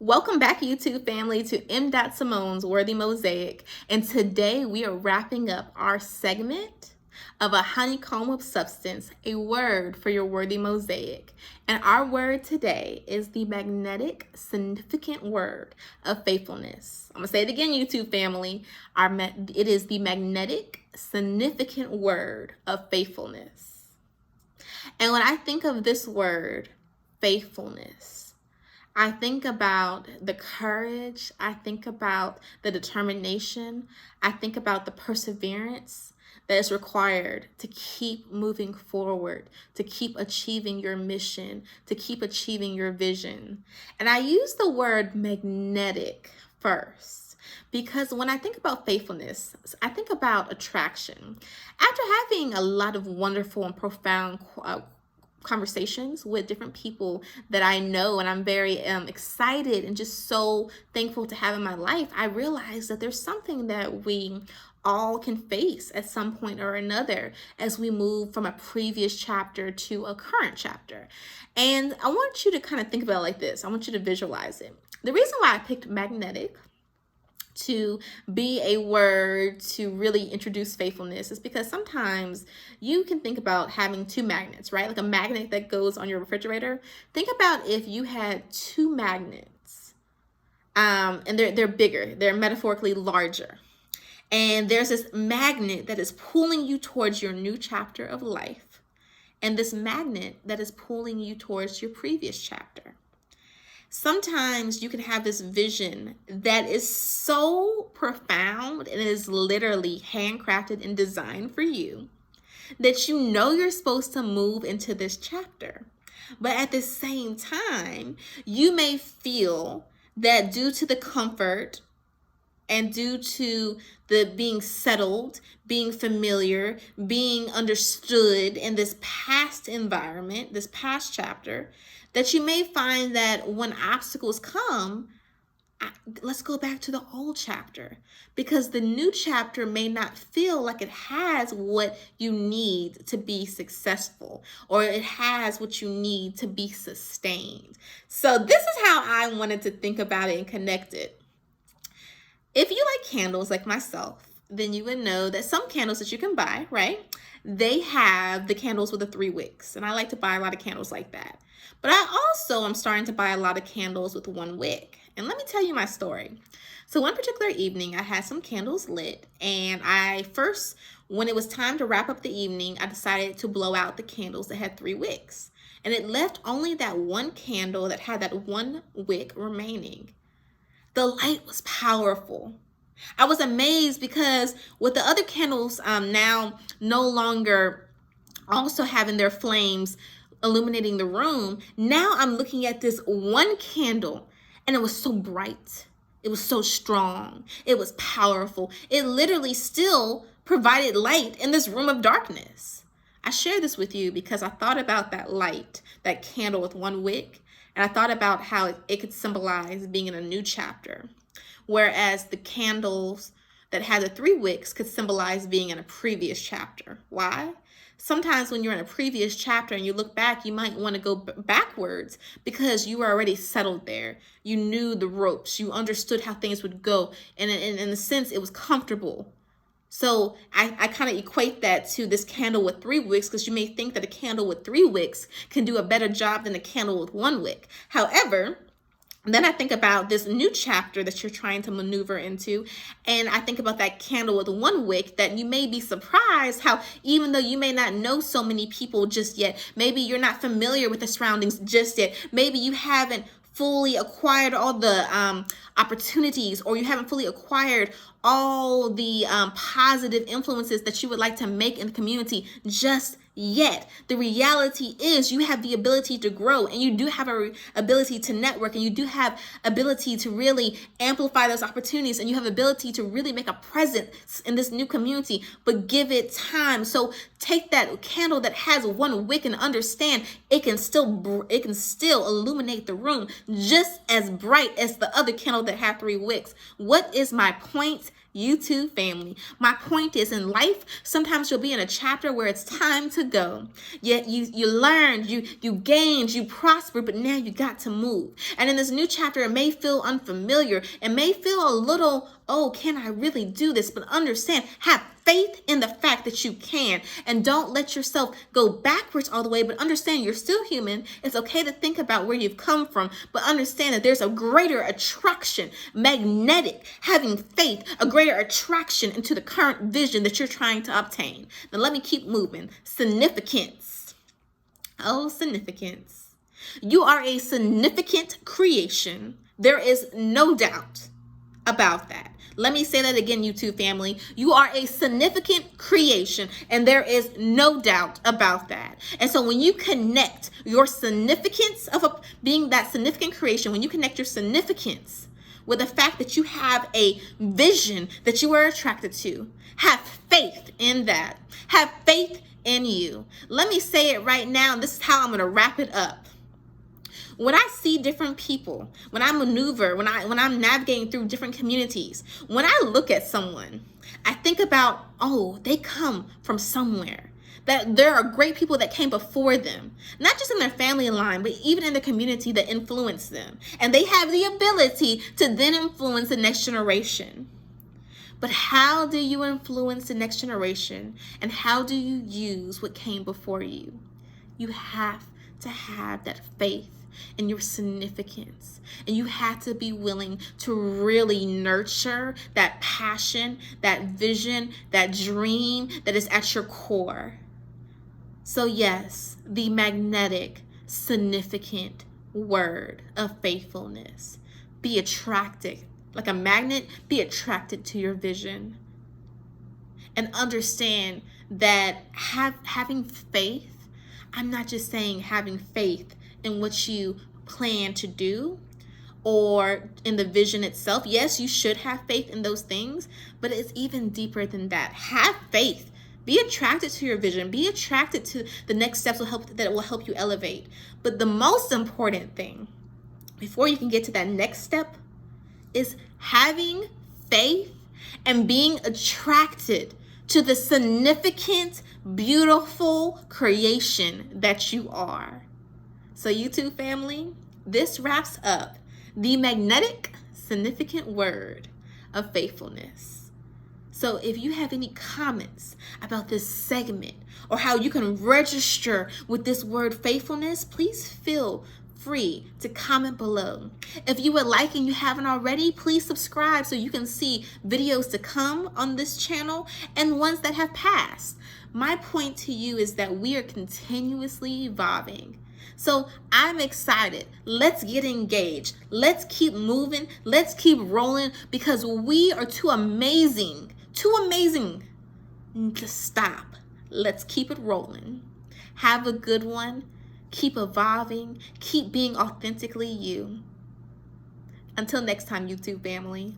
Welcome back, YouTube family, to M.Simone's Worthy Mosaic. And today we are wrapping up our segment of a honeycomb of substance, a word for your worthy mosaic. And our word today is the magnetic significant word of faithfulness. I'm going to say it again, YouTube family. It is the magnetic significant word of faithfulness. And when I think of this word, faithfulness, I think about the courage, I think about the determination, I think about the perseverance that is required to keep moving forward, to keep achieving your mission, to keep achieving your vision. And I use the word magnetic first because when I think about faithfulness, I think about attraction. After having a lot of wonderful and profound conversations with different people that I know and I'm very excited and just so thankful to have in my life, I realized that there's something that we all can face at some point or another as we move from a previous chapter to a current chapter. And I want you to kind of think about it like this. I want you to visualize it. The reason why I picked magnetic to be a word to really introduce faithfulness is because sometimes you can think about having two magnets, right? Like a magnet that goes on your refrigerator. Think about if you had two magnets, and they're bigger, they're metaphorically larger. And there's this magnet that is pulling you towards your new chapter of life, and this magnet that is pulling you towards your previous chapter. Sometimes you can have this vision that is so profound and is literally handcrafted and designed for you that you know you're supposed to move into this chapter. But at the same time, you may feel that due to the comfort and due to the being settled, being familiar, being understood in this past environment, this past chapter, that you may find that when obstacles come, let's go back to the old chapter, because the new chapter may not feel like it has what you need to be successful, or it has what you need to be sustained. So this is how I wanted to think about it and connect it. If you like candles like myself, then you would know that some candles that you can buy, right? They have the candles with the 3 wicks. And I like to buy a lot of candles like that. But I also am starting to buy a lot of candles with 1 wick. And let me tell you my story. So one particular evening, I had some candles lit. And when it was time to wrap up the evening, I decided to blow out the candles that had 3 wicks. And it left only that one candle that had that 1 wick remaining. The light was powerful. I was amazed because with the other candles now no longer also having their flames illuminating the room, now I'm looking at this one candle and it was so bright. It was so strong. It was powerful. It literally still provided light in this room of darkness. I share this with you because I thought about that light, that candle with 1 wick, and I thought about how it could symbolize being in a new chapter, whereas the candles that had the 3 wicks could symbolize being in a previous chapter. Why? Sometimes when you're in a previous chapter and you look back, you might want to go backwards because you were already settled there. You knew the ropes. You understood how things would go. And in a sense, it was comfortable. So I kind of equate that to this candle with 3 wicks because you may think that a candle with 3 wicks can do a better job than a candle with 1 wick. However, then I think about this new chapter that you're trying to maneuver into, and I think about that candle with 1 wick that you may be surprised how even though you may not know so many people just yet, maybe you're not familiar with the surroundings just yet, maybe you haven't fully acquired all the opportunities, or you haven't fully acquired all the positive influences that you would like to make in the community just yet. The reality is you have the ability to grow, and you do have a ability to network, and you do have ability to really amplify those opportunities, and you have ability to really make a presence in this new community, but give it time. So take that candle that has 1 wick and understand it can still illuminate the room just as bright as the other candle that had 3 wicks. What is my point? You too, family. My point is, in life, sometimes you'll be in a chapter where it's time to go. Yet you learned, you gained, you prospered, but now you got to move. And in this new chapter, it may feel unfamiliar. It may feel a little, oh, can I really do this? But understand, have faith in the fact that you can, and don't let yourself go backwards all the way, but understand you're still human. It's okay to think about where you've come from, but understand that there's a greater attraction, magnetic, having faith, a greater attraction into the current vision that you're trying to obtain. Now let me keep moving. Significance. Oh, significance. You are a significant creation. There is no doubt about that. Let me say that again, YouTube family. You are a significant creation, and there is no doubt about that. And so when you connect your significance of being that significant creation, when you connect your significance with the fact that you have a vision that you are attracted to, have faith in that. Have faith in you. Let me say it right now. This is how I'm going to wrap it up. When I see different people, when I maneuver, when I'm navigating through different communities, when I look at someone, I think about, oh, they come from somewhere. That there are great people that came before them, not just in their family line, but even in the community that influenced them. And they have the ability to then influence the next generation. But how do you influence the next generation? And how do you use what came before you? You have to have that faith in your significance, and you have to be willing to really nurture that passion, that vision, that dream that is at your core. So yes, the magnetic, significant word of faithfulness. Be attracted, like a magnet, be attracted to your vision. And understand that having faith, I'm not just saying having faith in what you plan to do or in the vision itself. Yes, you should have faith in those things, but it's even deeper than that. Have faith. Be attracted to your vision. Be attracted to the next steps that will help you elevate. But the most important thing, before you can get to that next step, is having faith and being attracted to the significant, beautiful creation that you are. So YouTube family, this wraps up the magnetic, significant word of faithfulness. So if you have any comments about this segment or how you can register with this word faithfulness, please feel free to comment below. If you would like and you haven't already, please subscribe so you can see videos to come on this channel and ones that have passed. My point to you is that we are continuously evolving. So I'm excited. Let's get engaged. Let's keep moving. Let's keep rolling, because we are too amazing to stop. Let's keep it rolling. Have a good one. Keep evolving. Keep being authentically you. Until next time, YouTube family.